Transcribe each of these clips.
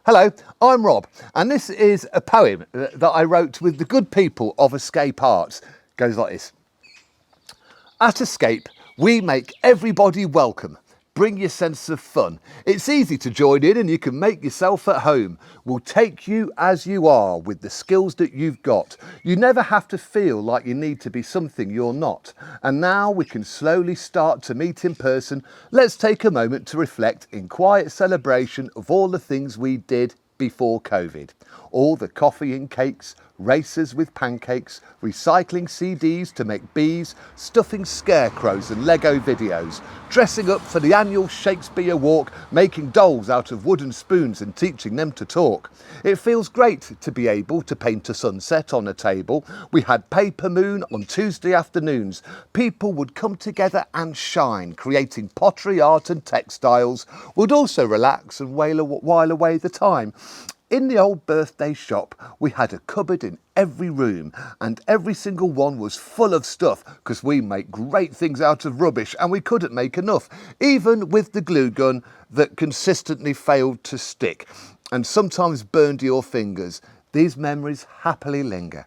Hello, I'm Rob, and this is a poem that I wrote with the good people of Escape Arts. It goes like this. At Escape, we make everybody welcome. Bring your sense of fun. It's easy to join in and you can make yourself at home. We'll take you as you are with the skills that you've got. You never have to feel like you need to be something you're not. And now we can slowly start to meet in person. Let's take a moment to reflect in quiet celebration of all the things we did before COVID. All the coffee and cakes, races with pancakes, recycling CDs to make bees, stuffing scarecrows and Lego videos, dressing up for the annual Shakespeare walk, making dolls out of wooden spoons and teaching them to talk. It feels great to be able to paint a sunset on a table. We had paper moon on Tuesday afternoons. People would come together and shine, creating pottery, art and textiles. Would also relax and while away the time. In the old birthday shop, we had a cupboard in every room and every single one was full of stuff because we make great things out of rubbish and we couldn't make enough, even with the glue gun that consistently failed to stick and sometimes burned your fingers. These memories happily linger.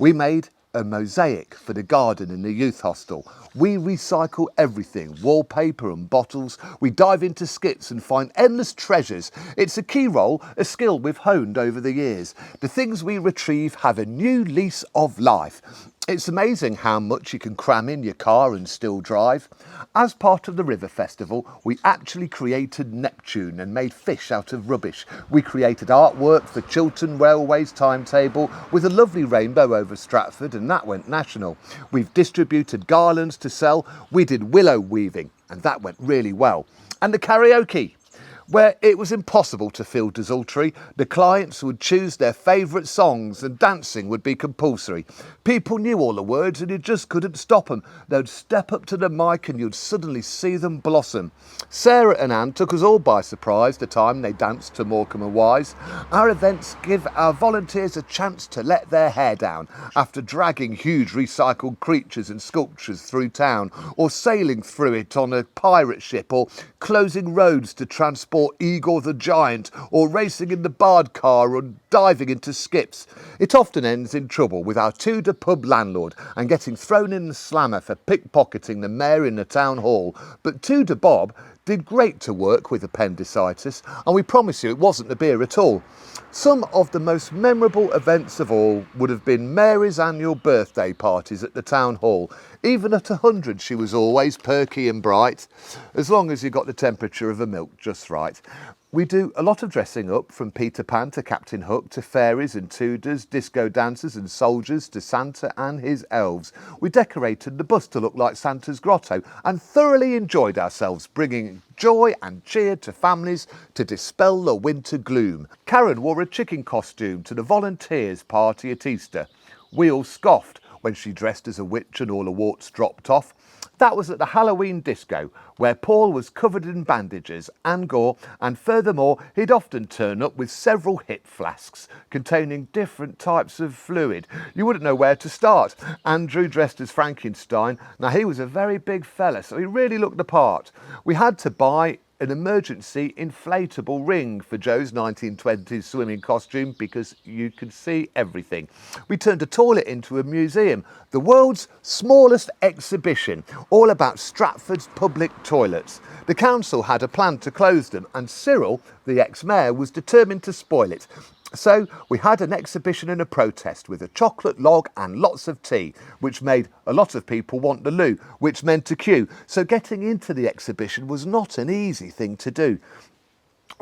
We made a mosaic for the garden in the youth hostel. We recycle everything, wallpaper and bottles. We dive into skits and find endless treasures. It's a key role, a skill we've honed over the years. The things we retrieve have a new lease of life. It's amazing how much you can cram in your car and still drive. As part of the River Festival, we actually created Neptune and made fish out of rubbish. We created artwork for Chiltern Railway's timetable with a lovely rainbow over Stratford, and that went national. We've distributed garlands to sell. We did willow weaving and that went really well. And the karaoke, where it was impossible to feel desultory. The clients would choose their favourite songs and dancing would be compulsory. People knew all the words and you just couldn't stop them. They'd step up to the mic and you'd suddenly see them blossom. Sarah and Anne took us all by surprise the time they danced to Morecambe and Wise. Our events give our volunteers a chance to let their hair down after dragging huge recycled creatures and sculptures through town, or sailing through it on a pirate ship, or closing roads to transport Igor the Giant, or racing in the Bard car or diving into skips. It often ends in trouble with our Tudor pub landlord and getting thrown in the slammer for pickpocketing the mayor in the town hall. But Tudor Bob did great to work with appendicitis, and we promise you it wasn't the beer at all. Some of the most memorable events of all would have been Mary's annual birthday parties at the town hall. Even at 100 she was always perky and bright, as long as you got the temperature of the milk just right. We do a lot of dressing up, from Peter Pan to Captain Hook to fairies and Tudors, disco dancers and soldiers to Santa and his elves. We decorated the bus to look like Santa's grotto and thoroughly enjoyed ourselves, bringing joy and cheer to families to dispel the winter gloom. Karen wore a chicken costume to the volunteers' party at Easter. We all scoffed when she dressed as a witch and all the warts dropped off. That was at the Halloween disco, where Paul was covered in bandages and gore, and furthermore, he'd often turn up with several hip flasks containing different types of fluid. You wouldn't know where to start. Andrew dressed as Frankenstein. Now, he was a very big fella, so he really looked the part. We had to buy an emergency inflatable ring for Joe's 1920s swimming costume because you could see everything. We turned a toilet into a museum, the world's smallest exhibition, all about Stratford's public toilets. The council had a plan to close them and Cyril, the ex-mayor, was determined to spoil it. So we had an exhibition and a protest with a chocolate log and lots of tea, which made a lot of people want the loo, which meant a queue. So getting into the exhibition was not an easy thing to do.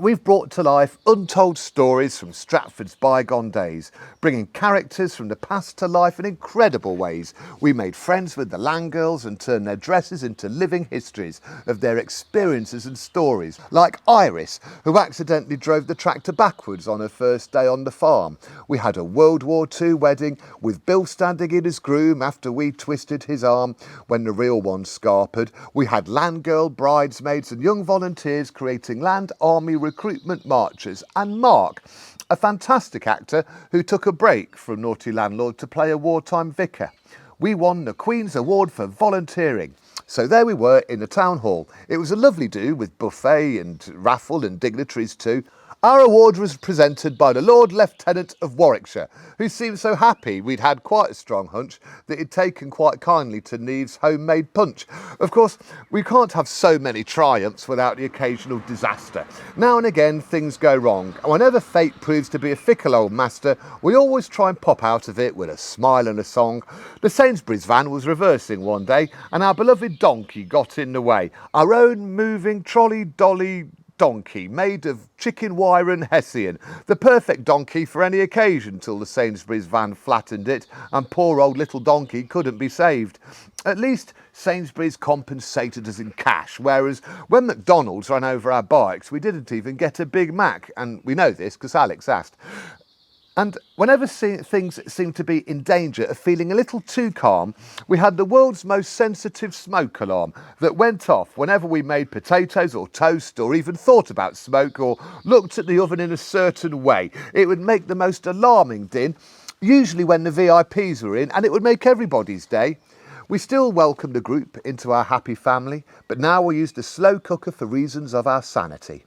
We've brought to life untold stories from Stratford's bygone days, bringing characters from the past to life in incredible ways. We made friends with the land girls and turned their dresses into living histories of their experiences and stories, like Iris, who accidentally drove the tractor backwards on her first day on the farm. We had a World War II wedding with Bill standing in his groom after we twisted his arm when the real one scarpered. We had land girl bridesmaids and young volunteers creating land army recruitment marches, and Mark, a fantastic actor who took a break from Naughty Landlord to play a wartime vicar. We won the Queen's Award for volunteering. So there we were in the town hall. It was a lovely do with buffet and raffle and dignitaries too. Our award was presented by the Lord Lieutenant of Warwickshire, who seemed so happy we'd had quite a strong hunch that he'd taken quite kindly to Neve's homemade punch. Of course, we can't have so many triumphs without the occasional disaster. Now and again things go wrong, and whenever fate proves to be a fickle old master, we always try and pop out of it with a smile and a song. The Sainsbury's van was reversing one day, and our beloved donkey got in the way. Our own moving trolley dolly donkey made of chicken wire and hessian, the perfect donkey for any occasion till the Sainsbury's van flattened it and poor old little donkey couldn't be saved. At least Sainsbury's compensated us in cash, whereas when McDonald's ran over our bikes we didn't even get a Big Mac, and we know this because Alex asked. And whenever things seemed to be in danger of feeling a little too calm, we had the world's most sensitive smoke alarm that went off whenever we made potatoes or toast or even thought about smoke or looked at the oven in a certain way. It would make the most alarming din, usually when the VIPs were in, and it would make everybody's day. We still welcome the group into our happy family, but now we use the slow cooker for reasons of our sanity.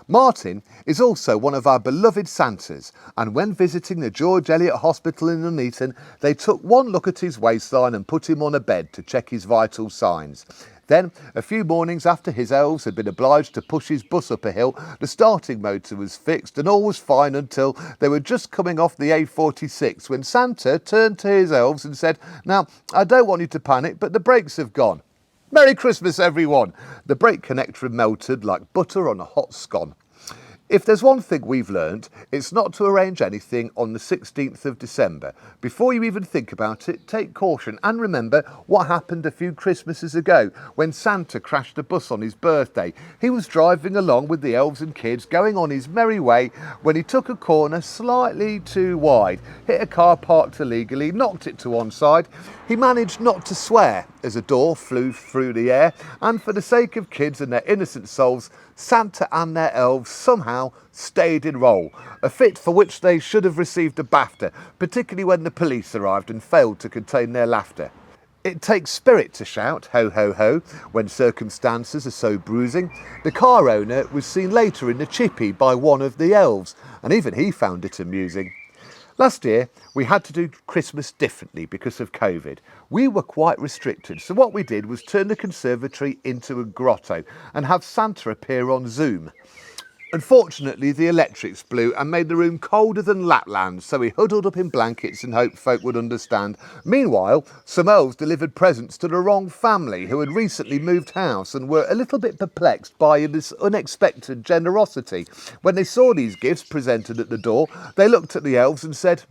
Martin is also one of our beloved Santas, and when visiting the George Eliot Hospital in Nuneaton, they took one look at his waistline and put him on a bed to check his vital signs. Then, a few mornings after his elves had been obliged to push his bus up a hill, the starting motor was fixed and all was fine until they were just coming off the A46 when Santa turned to his elves and said, "Now, I don't want you to panic, but the brakes have gone. Merry Christmas, everyone!" The brake connector melted like butter on a hot scone. If there's one thing we've learned, it's not to arrange anything on the 16th of December. Before you even think about it, take caution and remember what happened a few Christmases ago when Santa crashed a bus on his birthday. He was driving along with the elves and kids going on his merry way when he took a corner slightly too wide, hit a car parked illegally, knocked it to one side. He managed not to swear as a door flew through the air, and for the sake of kids and their innocent souls, Santa and their elves somehow stayed in role, a fit for which they should have received a BAFTA, particularly when the police arrived and failed to contain their laughter. It takes spirit to shout ho ho ho when circumstances are so bruising. The car owner was seen later in the chippy by one of the elves, and even he found it amusing. Last year, we had to do Christmas differently because of COVID. We were quite restricted, so what we did was turn the conservatory into a grotto and have Santa appear on Zoom. Unfortunately, the electrics blew and made the room colder than Lapland, so we huddled up in blankets and hoped folk would understand. Meanwhile, some elves delivered presents to the wrong family who had recently moved house and were a little bit perplexed by this unexpected generosity. When they saw these gifts presented at the door, they looked at the elves and said,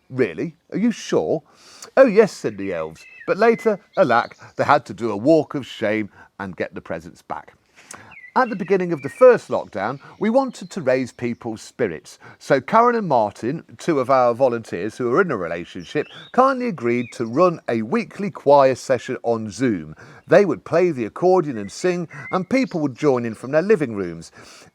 "Really? Are you sure?" "Oh yes," said the elves, but later, alack, they had to do a walk of shame and get the presents back. At the beginning of the first lockdown, we wanted to raise people's spirits. So Karen and Martin, two of our volunteers who are in a relationship, kindly agreed to run a weekly choir session on Zoom. They would play the accordion and sing, and people would join in from their living rooms.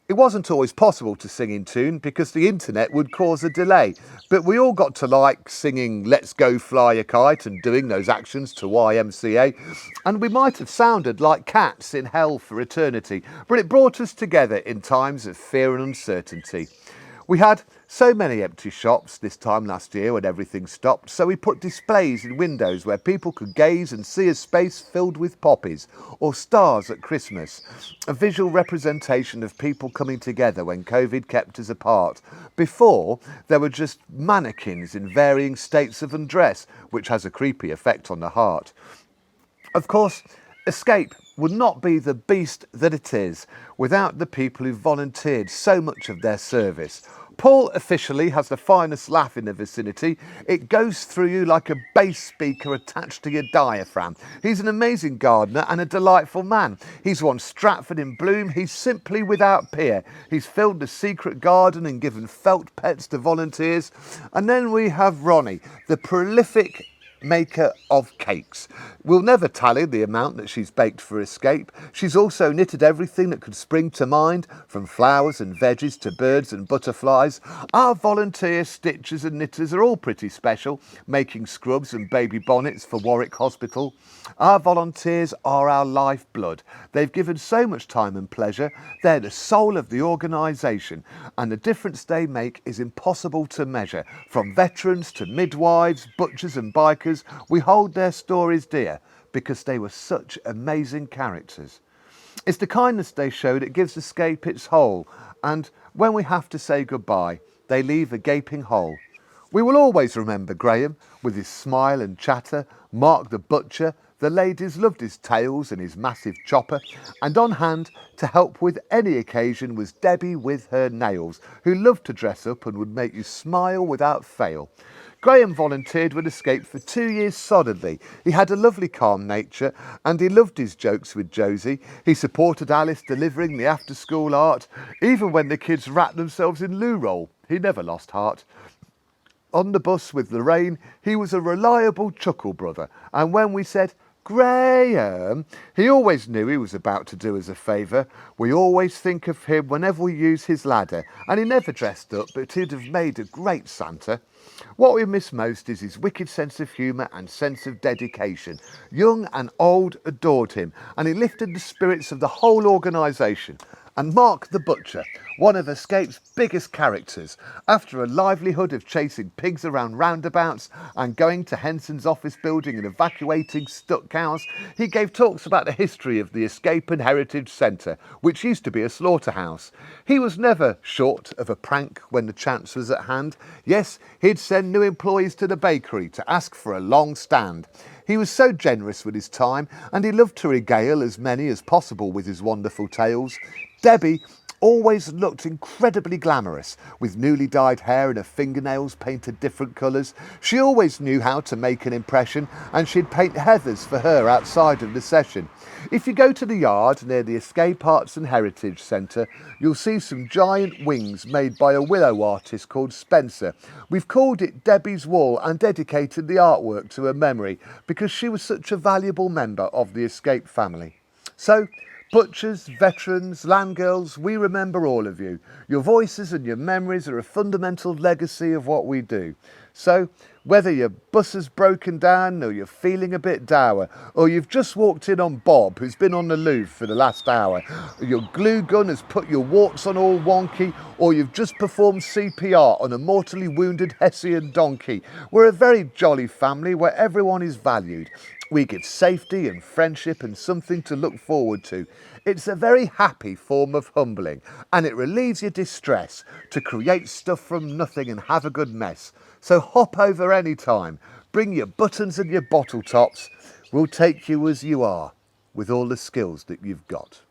It wasn't always possible to sing in tune because the internet would cause a delay, but we all got to like singing "Let's Go Fly a Kite" and doing those actions to YMCA, and we might have sounded like cats in hell for eternity, but it brought us together in times of fear and uncertainty. We had so many empty shops this time last year when everything stopped, so we put displays in windows where people could gaze and see a space filled with poppies or stars at Christmas, a visual representation of people coming together when COVID kept us apart. Before, there were just mannequins in varying states of undress, which has a creepy effect on the heart. Of course, Escape would not be the beast that it is without the people who volunteered so much of their service. Paul officially has the finest laugh in the vicinity. It goes through you like a bass speaker attached to your diaphragm. He's an amazing gardener and a delightful man. He's won Stratford in bloom. He's simply without peer. He's filled the secret garden and given felt pets to volunteers. And then we have Ronnie, the prolific maker of cakes. We'll never tally the amount that she's baked for Escape. She's also knitted everything that could spring to mind, from flowers and veggies to birds and butterflies. Our volunteer stitchers and knitters are all pretty special, making scrubs and baby bonnets for Warwick Hospital. Our volunteers are our lifeblood. They've given so much time and pleasure. They're the soul of the organisation, and the difference they make is impossible to measure. From veterans to midwives, butchers and bikers, we hold their stories dear because they were such amazing characters. It's the kindness they show that gives Escape its whole, and when we have to say goodbye, they leave a gaping hole. We will always remember Graham with his smile and chatter, Mark the butcher. The ladies loved his tales and his massive chopper, and on hand to help with any occasion was Debbie with her nails, who loved to dress up and would make you smile without fail. Graham volunteered with Escape for 2 years solidly. He had a lovely calm nature and he loved his jokes with Josie. He supported Alice delivering the after-school art. Even when the kids wrapped themselves in loo roll, he never lost heart. On the bus with Lorraine, he was a reliable chuckle brother, and when we said, "Graham," he always knew he was about to do us a favour. We always think of him whenever we use his ladder, and he never dressed up, but he'd have made a great Santa. What we miss most is his wicked sense of humour and sense of dedication. Young and old adored him, and he lifted the spirits of the whole organisation. And Mark the butcher, one of Escape's biggest characters, after a livelihood of chasing pigs around roundabouts and going to Henson's office building and evacuating stuck cows, he gave talks about the history of the Escape and Heritage Centre, which used to be a slaughterhouse. He was never short of a prank when the chance was at hand. Yes, he'd send new employees to the bakery to ask for a long stand. He was so generous with his time, and he loved to regale as many as possible with his wonderful tales. Debbie always looked incredibly glamorous, with newly dyed hair and her fingernails painted different colours. She always knew how to make an impression, and she'd paint heathers for her outside of the session. If you go to the yard near the Escape Arts and Heritage Centre, you'll see some giant wings made by a willow artist called Spencer. We've called it Debbie's Wall and dedicated the artwork to her memory because she was such a valuable member of the Escape family. So, butchers, veterans, land girls, we remember all of you. Your voices and your memories are a fundamental legacy of what we do. So, whether your bus has broken down or you're feeling a bit dour, or you've just walked in on Bob, who's been on the loo for the last hour, your glue gun has put your warts on all wonky, or you've just performed CPR on a mortally wounded Hessian donkey, we're a very jolly family where everyone is valued. We give safety and friendship and something to look forward to. It's a very happy form of humbling, and it relieves your distress to create stuff from nothing and have a good mess. So hop over any time, bring your buttons and your bottle tops. We'll take you as you are, with all the skills that you've got.